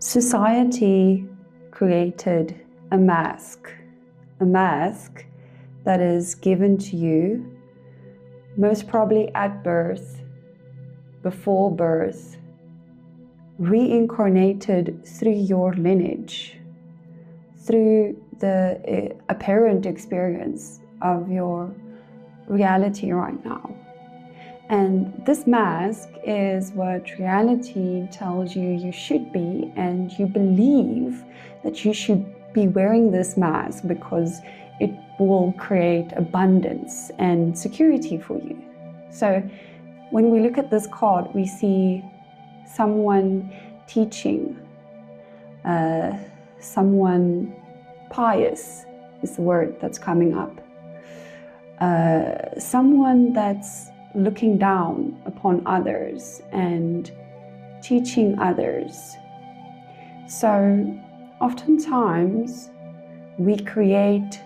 Society created a mask that is given to you most probably at birth, before birth, reincarnated through your lineage, through the apparent experience of your reality right now. And this mask is what reality tells you you should be, and you believe that you should be wearing this mask because it will create abundance and security for you. So when we look at this card, we see someone teaching, someone pious is the word that's coming up, someone that's looking down upon others and teaching others. So oftentimes we create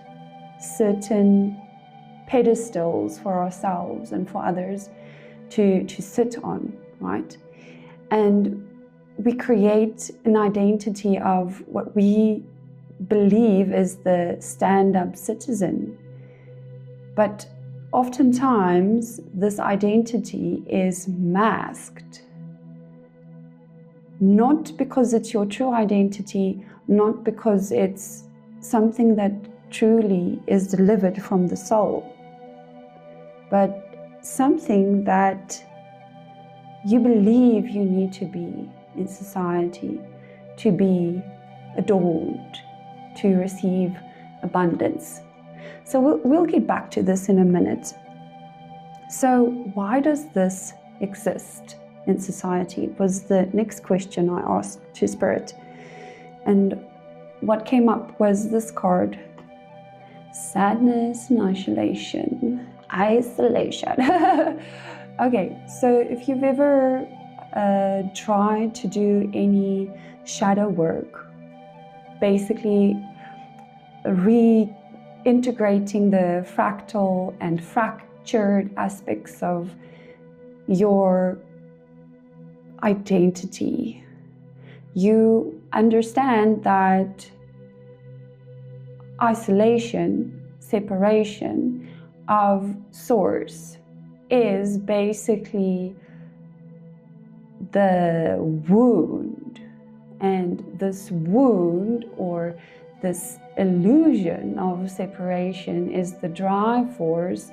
certain pedestals for ourselves and for others to sit on, right? And we create an identity of what we believe is the stand-up citizen. But oftentimes, this identity is masked, not because it's your true identity, not because it's something that truly is delivered from the soul, but something that you believe you need to be in society to be adorned, to receive abundance. So we'll get back to this in a minute. So why does this exist in society? Was the next question I asked to Spirit. And what came up was this card: sadness and isolation. Okay, so if you've ever tried to do any shadow work, basically integrating the fractal and fractured aspects of your identity, you understand that isolation, separation of source is basically the wound, and this wound or this illusion of separation is the drive force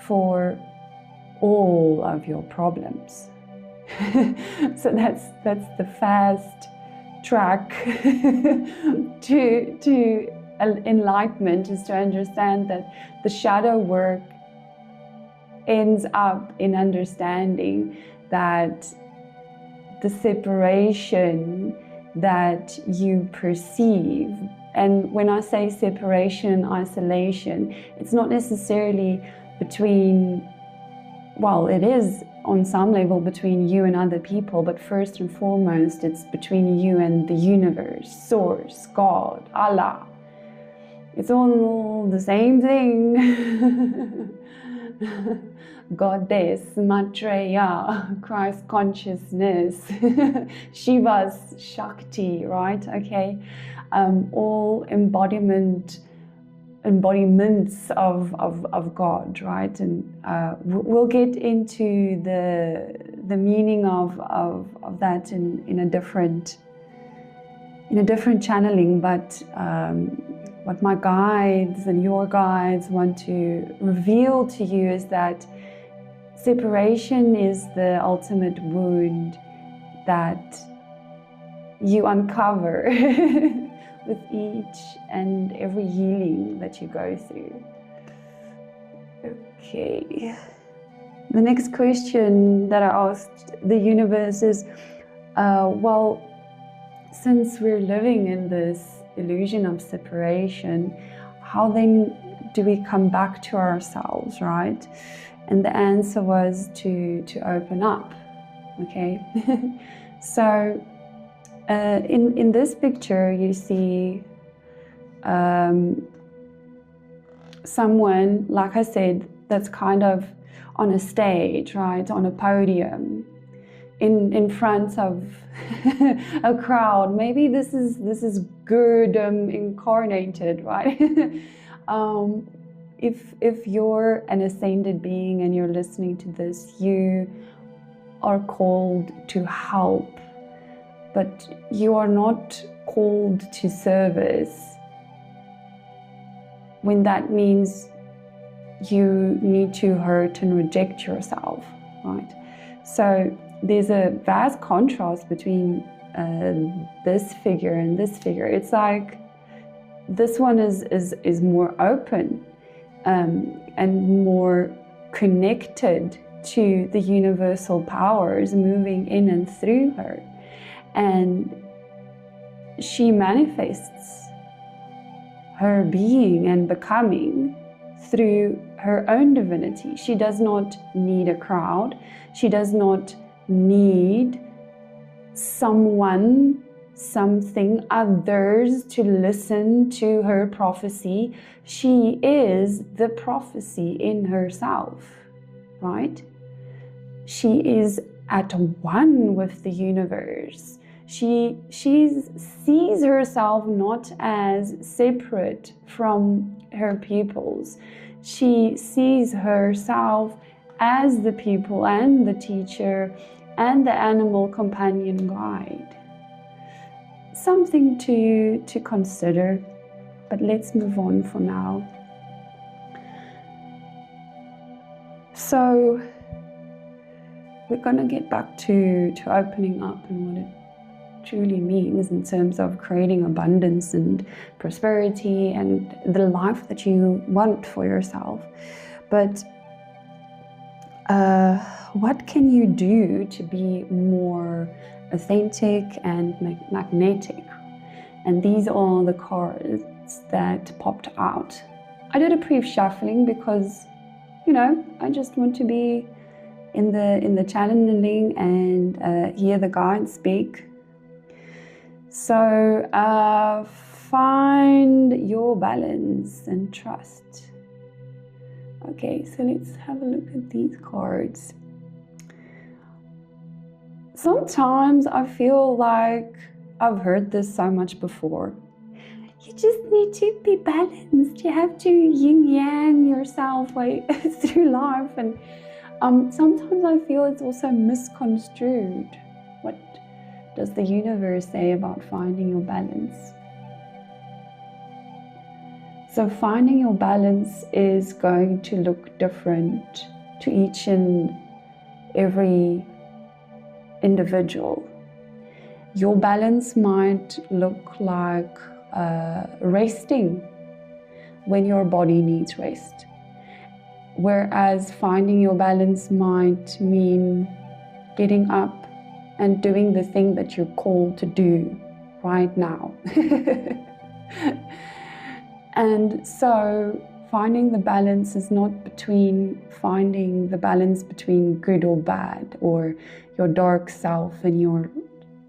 for all of your problems. So that's the fast track to enlightenment, is to understand that the shadow work ends up in understanding that the separation that you perceive, and when I say separation, isolation, it's not necessarily between, well, it is on some level between you and other people, but first and foremost, it's between you and the universe, source, God, Allah. It's all the same thing. Goddess, Maitreya, Christ consciousness, Shiva's Shakti, right? Okay, all embodiments of God, right? And we'll get into the meaning of that in a different channeling, but what my guides and your guides want to reveal to you is that separation is the ultimate wound that you uncover with each and every healing that you go through. Okay. The next question that I asked the universe is, well, since we're living in this illusion of separation, how then do we come back to ourselves, right? And the answer was to open up, okay? So in this picture, you see someone, like I said, that's kind of on a stage, right, on a podium. in front of a crowd. Maybe this is good incarnated, right? If you're an ascended being and you're listening to this, you are called to help, but you are not called to service, when that means you need to hurt and reject yourself, right? So there's a vast contrast between this figure and this figure. It's like this one is more open and more connected to the universal powers moving in and through her, and she manifests her being and becoming through her own divinity. She does not need a crowd. She does not need someone, something, others to listen to her prophecy. She is the prophecy in herself, right? She is at one with the universe. She sees herself not as separate from her pupils. She sees herself as the pupil and the teacher and the animal companion guide. Something to consider, but let's move on for now. So we're going to get back to opening up and what it truly means in terms of creating abundance and prosperity and the life that you want for yourself. But what can you do to be more authentic and magnetic? And these are the cards that popped out. I did a pre-shuffling because, you know, I just want to be in the channeling and hear the guides speak. So find your balance and trust. Okay, so let's have a look at these cards. Sometimes I feel like I've heard this so much before. You just need to be balanced. You have to yin-yang yourself way through life. And sometimes I feel it's also misconstrued. What does the universe say about finding your balance? So finding your balance is going to look different to each and every individual. Your balance might look like resting when your body needs rest, whereas finding your balance might mean getting up and doing the thing that you're called to do right now. And so finding the balance is not finding the balance between good or bad, or your dark self and your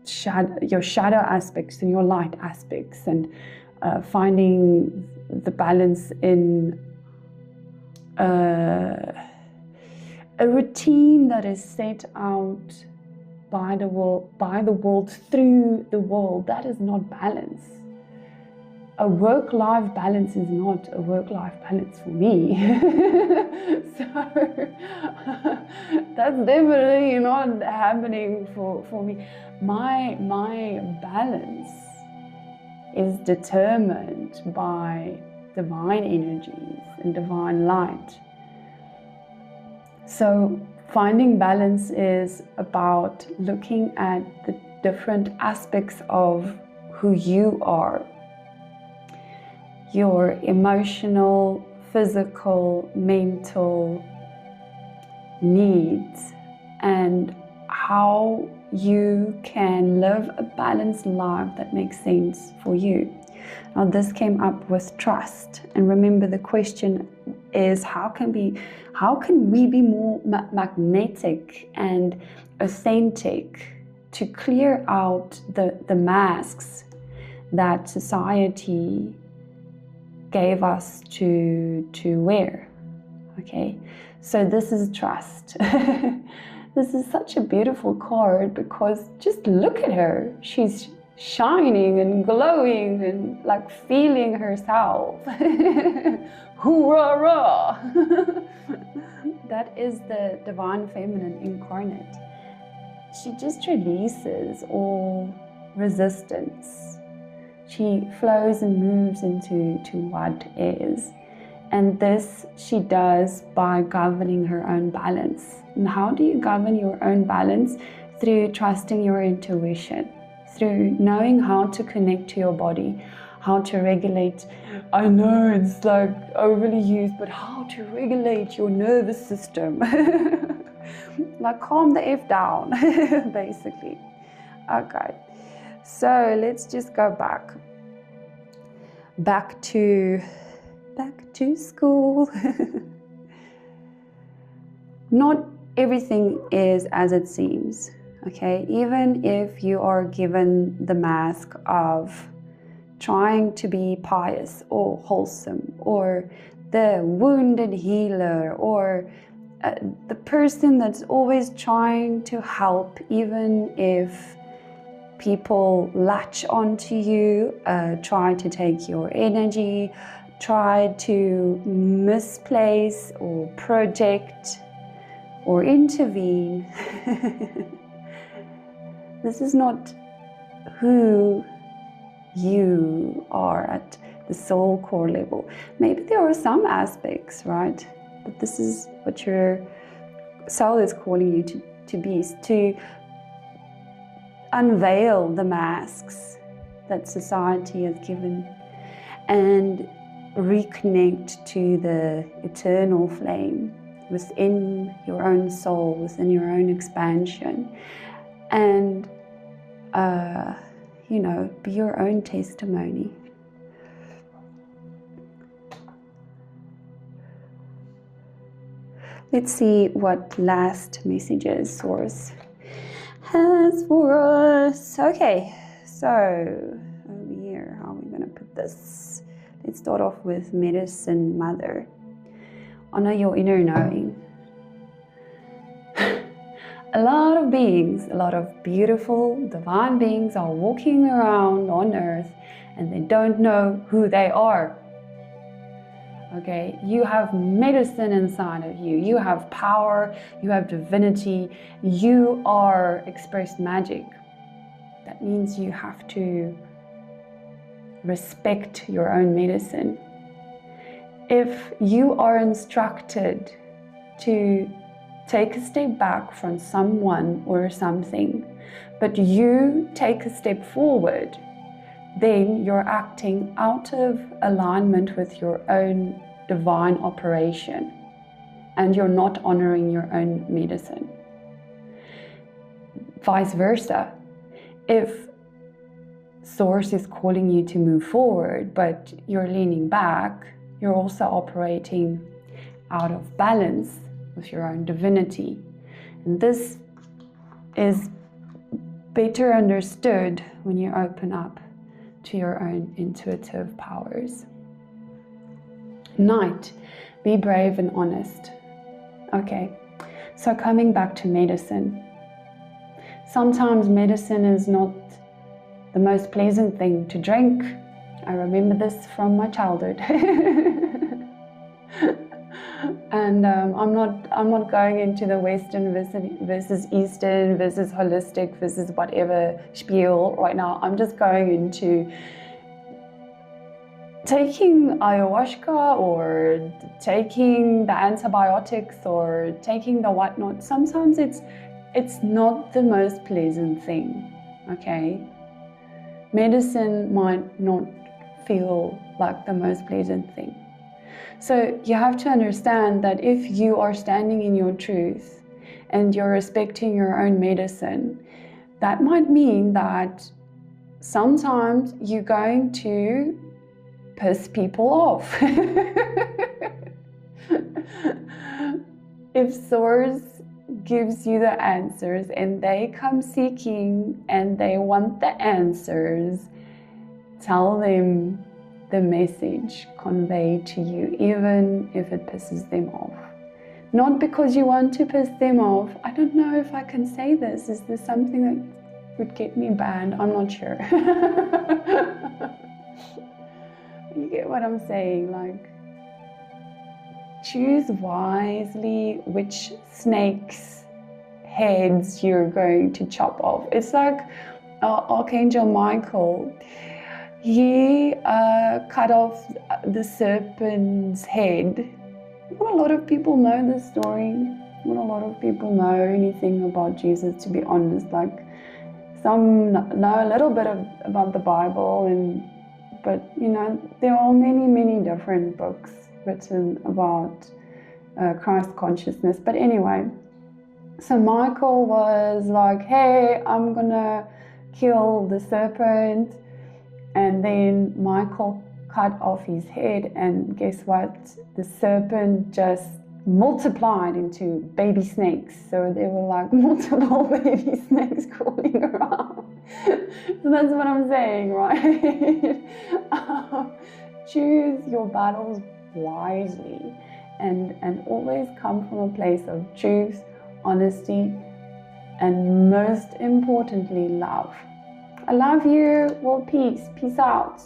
shadow aspects and your light aspects, and finding the balance in a routine that is set out by the world, through the world. That is not balance. A work-life balance is not a work-life balance for me. So that's definitely not happening for me. My balance is determined by divine energies and divine light. So finding balance is about looking at the different aspects of who you are. Your emotional, physical, mental needs, and how you can live a balanced life that makes sense for you. Now this came up with trust, and remember the question is how can we be more magnetic and authentic to clear out the masks that society gave us to wear. Okay, so this is trust. This is such a beautiful card because just look at her. She's shining and glowing and like feeling herself. Hoorah! That is the divine feminine incarnate. She just releases all resistance. She flows and moves into what is. And this she does by governing her own balance. And how do you govern your own balance? Through trusting your intuition, through knowing how to connect to your body, how to regulate. I know it's like overly used, but how to regulate your nervous system. Like calm the F down, basically. Okay, so let's just go back to school. Not everything is as it seems, okay? Even if you are given the mask of trying to be pious or wholesome, or the wounded healer, or the person that's always trying to help, even if people latch onto you, try to take your energy, try to misplace or project or intervene. This is not who you are at the soul core level. Maybe there are some aspects, right? But this is what your soul is calling you to be, to unveil the masks that society has given and reconnect to the eternal flame within your own soul, within your own expansion, and be your own testimony. Let's see what last messages Source has for us. Okay, so over here, how are we going to put this? Let's start off with Medicine Mother. Honor your inner knowing. A lot of beings, a lot of beautiful divine beings are walking around on earth and they don't know who they are. Okay, you have medicine inside of you. You have power, you have divinity, you are expressed magic. That means you have to respect your own medicine. If you are instructed to take a step back from someone or something, but you take a step forward, then you're acting out of alignment with your own divine operation and you're not honoring your own medicine. Vice versa, if Source is calling you to move forward but you're leaning back, you're also operating out of balance with your own divinity. And this is better understood when you open up to your own intuitive powers. Knight, be brave and honest. Okay, so coming back to medicine. Sometimes medicine is not the most pleasant thing to drink. I remember this from my childhood. And I'm not going into the Western versus Eastern versus holistic versus whatever spiel right now. I'm just going into taking ayahuasca or taking the antibiotics or taking the whatnot. Sometimes it's not the most pleasant thing, okay? Medicine might not feel like the most pleasant thing. So you have to understand that if you are standing in your truth and you're respecting your own medicine, that might mean that sometimes you're going to piss people off. If Source gives you the answers and they come seeking and they want the answers, tell them the message conveyed to you, even if it pisses them off. not because you want to piss them off. I don't know if I can say this. Is this something that would get me banned? I'm not sure. You get what I'm saying? Like, choose wisely which snake's heads you're going to chop off. It's like Archangel Michael. He cut off the serpent's head. Not a lot of people know this story. Not a lot of people know anything about Jesus, to be honest. Like, some know a little bit about the Bible, but you know, there are many different books written about Christ consciousness. But anyway, so Michael was like, hey, I'm gonna kill the serpent. And then Michael cut off his head, and guess what? The serpent just multiplied into baby snakes. So there were like multiple baby snakes crawling around. So that's what I'm saying, right? Choose your battles wisely, and always come from a place of truth, honesty, and most importantly, love. I love you. Well, peace out.